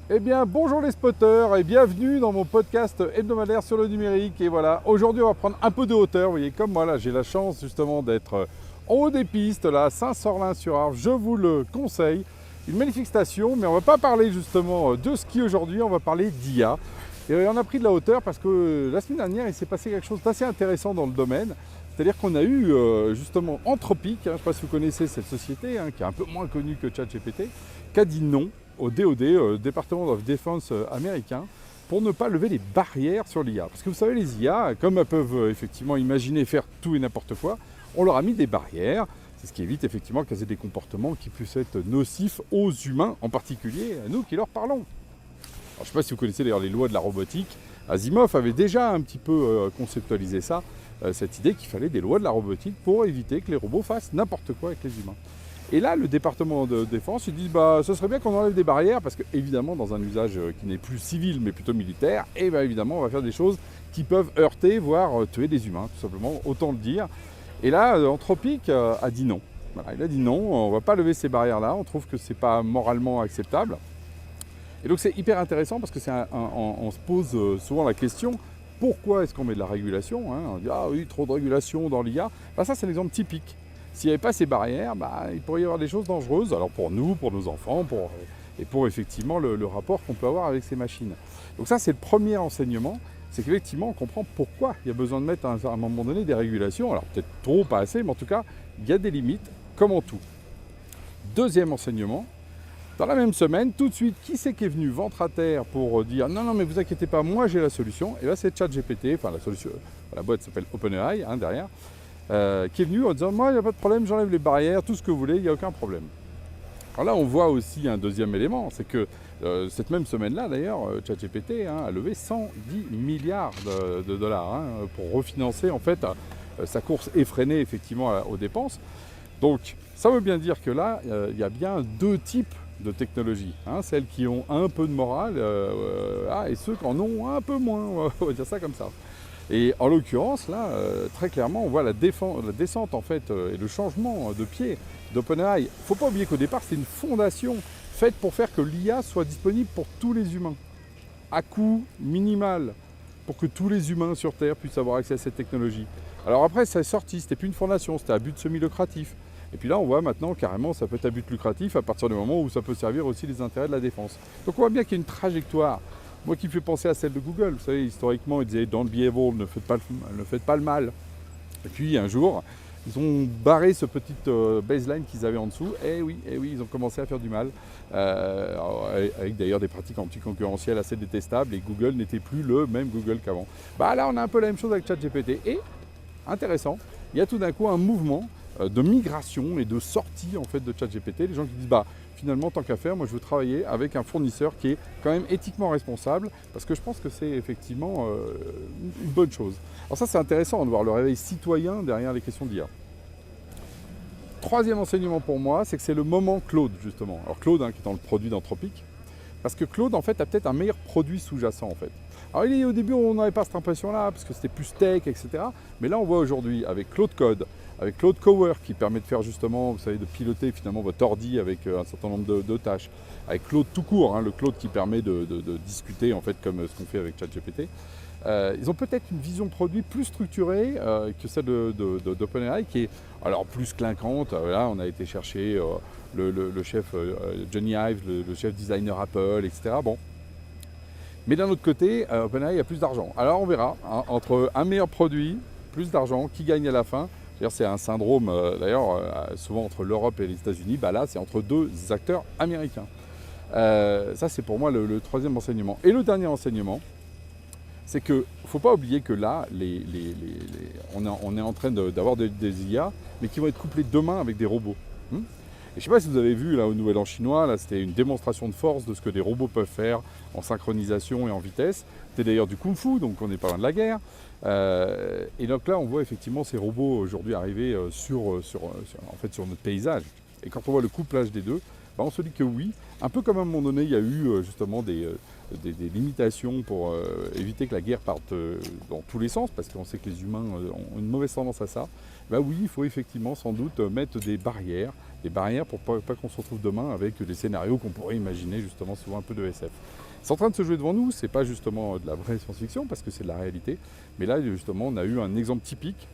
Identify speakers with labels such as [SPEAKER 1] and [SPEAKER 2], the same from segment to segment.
[SPEAKER 1] Eh bien, bonjour les spotters et bienvenue dans mon podcast hebdomadaire sur le numérique. Et voilà, aujourd'hui on va prendre un peu de hauteur. Vous voyez, comme moi là, j'ai la chance justement d'être en haut des pistes, là, à Saint-Sorlin-sur-Arve. Je vous le conseille. Une magnifique station, mais on ne va pas parler justement de ski aujourd'hui, on va parler d'IA. Et on a pris de la hauteur parce que la semaine dernière, il s'est passé quelque chose d'assez intéressant dans le domaine. C'est-à-dire qu'on a eu justement Anthropic, je ne sais pas si vous connaissez cette société, qui est un peu moins connue que ChatGPT, qui a dit non au DoD, Department of Defense américain, pour ne pas lever les barrières sur l'IA. Parce que vous savez, les IA, comme elles peuvent effectivement imaginer faire tout et n'importe quoi, on leur a mis des barrières. C'est ce qui évite effectivement qu'elles aient des comportements qui puissent être nocifs aux humains, en particulier à nous qui leur parlons. Alors, je ne sais pas si vous connaissez d'ailleurs les lois de la robotique. Asimov avait déjà un petit peu conceptualisé ça, cette idée qu'il fallait des lois de la robotique pour éviter que les robots fassent n'importe quoi avec les humains. Et là, le département de défense, ils disent ce serait bien qu'on enlève des barrières parce que, évidemment, dans un usage qui n'est plus civil mais plutôt militaire, et bien évidemment, on va faire des choses qui peuvent heurter, voire tuer des humains, tout simplement, autant le dire. Et là, Anthropic a dit non. Voilà, il a dit non, on ne va pas lever ces barrières-là, on trouve que ce n'est pas moralement acceptable. Et donc c'est hyper intéressant parce que on se pose souvent la question, pourquoi est-ce qu'on met de la régulation, On dit, ah oui, trop de régulation dans l'IA. Ça, c'est un exemple typique. S'il n'y avait pas ces barrières, il pourrait y avoir des choses dangereuses, alors pour nous, pour nos enfants, et pour effectivement le rapport qu'on peut avoir avec ces machines. Donc ça, c'est le premier enseignement, c'est qu'effectivement, on comprend pourquoi il y a besoin de mettre à un moment donné des régulations. Alors peut-être trop, pas assez, mais en tout cas, il y a des limites, comme en tout. Deuxième enseignement, dans la même semaine, tout de suite, qui c'est qui est venu ventre à terre pour dire non, mais vous inquiétez pas, moi j'ai la solution. Et là, c'est ChatGPT, enfin la solution, la boîte s'appelle OpenAI derrière, qui est venu en disant moi, il n'y a pas de problème, j'enlève les barrières, tout ce que vous voulez, il n'y a aucun problème. Alors là, on voit aussi un deuxième élément, c'est que cette même semaine-là, d'ailleurs, ChatGPT a levé 110 milliards de dollars pour refinancer en fait sa course effrénée effectivement aux dépenses. Donc, ça veut bien dire que là, il y a bien deux types de technologies. Celles qui ont un peu de morale et ceux qui en ont un peu moins, on va dire ça comme ça. Et en l'occurrence, là, très clairement, on voit la descente en fait, et le changement de pied d'OpenAI. Il ne faut pas oublier qu'au départ, c'est une fondation faite pour faire que l'IA soit disponible pour tous les humains, à coût minimal, pour que tous les humains sur Terre puissent avoir accès à cette technologie. Alors après, ça est sorti, c'était plus une fondation, c'était à but semi-lucratif. Et puis là, on voit maintenant carrément, ça peut être à but lucratif à partir du moment où ça peut servir aussi les intérêts de la défense. Donc on voit bien qu'il y a une trajectoire. Moi qui me fait penser à celle de Google. Vous savez, historiquement, ils disaient « don't be evil », ne faites pas le mal. Et puis un jour, ils ont barré ce petit baseline qu'ils avaient en dessous. Et oui, ils ont commencé à faire du mal. Avec d'ailleurs des pratiques anticoncurrentielles assez détestables. Et Google n'était plus le même Google qu'avant. Là, on a un peu la même chose avec ChatGPT. Et, intéressant, il y a tout d'un coup un mouvement de migration et de sortie en fait de ChatGPT. Les gens qui disent finalement tant qu'à faire, moi je veux travailler avec un fournisseur qui est quand même éthiquement responsable parce que je pense que c'est effectivement une bonne chose. Alors ça c'est intéressant de voir le réveil citoyen derrière les questions d'IA. Troisième enseignement pour moi, c'est que c'est le moment Claude justement. Alors Claude qui est dans le produit d'Anthropic, parce que Claude en fait a peut-être un meilleur produit sous-jacent en fait. Alors au début on n'avait pas cette impression-là parce que c'était plus tech, etc. Mais là on voit aujourd'hui avec Claude Code, avec Claude Cowork qui permet de faire justement, vous savez, de piloter finalement votre ordi avec un certain nombre de tâches, avec Claude tout court, le Claude qui permet de discuter en fait comme ce qu'on fait avec ChatGPT. Ils ont peut-être une vision produit plus structurée que celle d'OpenAI qui est alors plus clinquante. Là on a été chercher le chef Johnny Ive, le chef designer Apple, etc. Bon. Mais d'un autre côté, OpenAI a plus d'argent. Alors on verra, entre un meilleur produit, plus d'argent, qui gagne à la fin. D'ailleurs, c'est un syndrome, souvent entre l'Europe et les États-Unis. Là, c'est entre deux acteurs américains. Ça, c'est pour moi le troisième enseignement. Et le dernier enseignement, c'est qu'il ne faut pas oublier que là, on est en train d'avoir des IA, mais qui vont être couplés demain avec des robots. Et je ne sais pas si vous avez vu là au Nouvel An chinois, là c'était une démonstration de force de ce que des robots peuvent faire en synchronisation et en vitesse. C'était d'ailleurs du kung-fu, donc on n'est pas loin de la guerre. Et donc là, on voit effectivement ces robots aujourd'hui arriver sur notre paysage. Et quand on voit le couplage des deux, on se dit que oui, un peu comme à un moment donné, il y a eu justement des limitations pour éviter que la guerre parte dans tous les sens, parce qu'on sait que les humains ont une mauvaise tendance à ça. Oui, il faut effectivement sans doute mettre des barrières des barrières pour pas qu'on se retrouve demain avec des scénarios qu'on pourrait imaginer justement souvent un peu de SF. C'est en train de se jouer devant nous, c'est pas justement de la vraie science-fiction parce que c'est de la réalité, mais là justement on a eu un exemple typique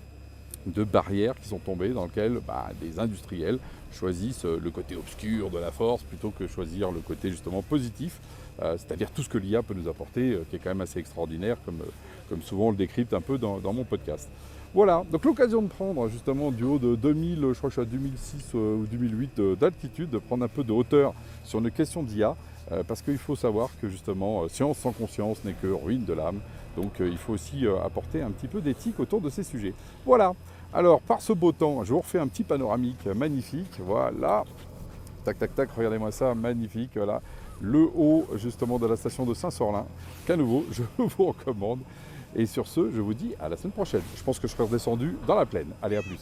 [SPEAKER 1] de barrières qui sont tombées dans lesquelles des industriels choisissent le côté obscur de la force plutôt que choisir le côté justement positif, c'est-à-dire tout ce que l'IA peut nous apporter, qui est quand même assez extraordinaire, comme souvent on le décrypte un peu dans mon podcast. Voilà, donc l'occasion de prendre justement du haut de 2000, je crois que je suis à 2006 ou 2008 d'altitude, de prendre un peu de hauteur sur une question d'IA, parce qu'il faut savoir que justement, science sans conscience n'est que ruine de l'âme, donc il faut aussi apporter un petit peu d'éthique autour de ces sujets. Voilà, alors par ce beau temps, je vous refais un petit panoramique magnifique, voilà, tac tac tac, regardez-moi ça, magnifique, voilà, le haut justement de la station de Saint-Sorlin, qu'à nouveau je vous recommande. Et sur ce, je vous dis à la semaine prochaine. Je pense que je serai redescendu dans la plaine. Allez, à plus.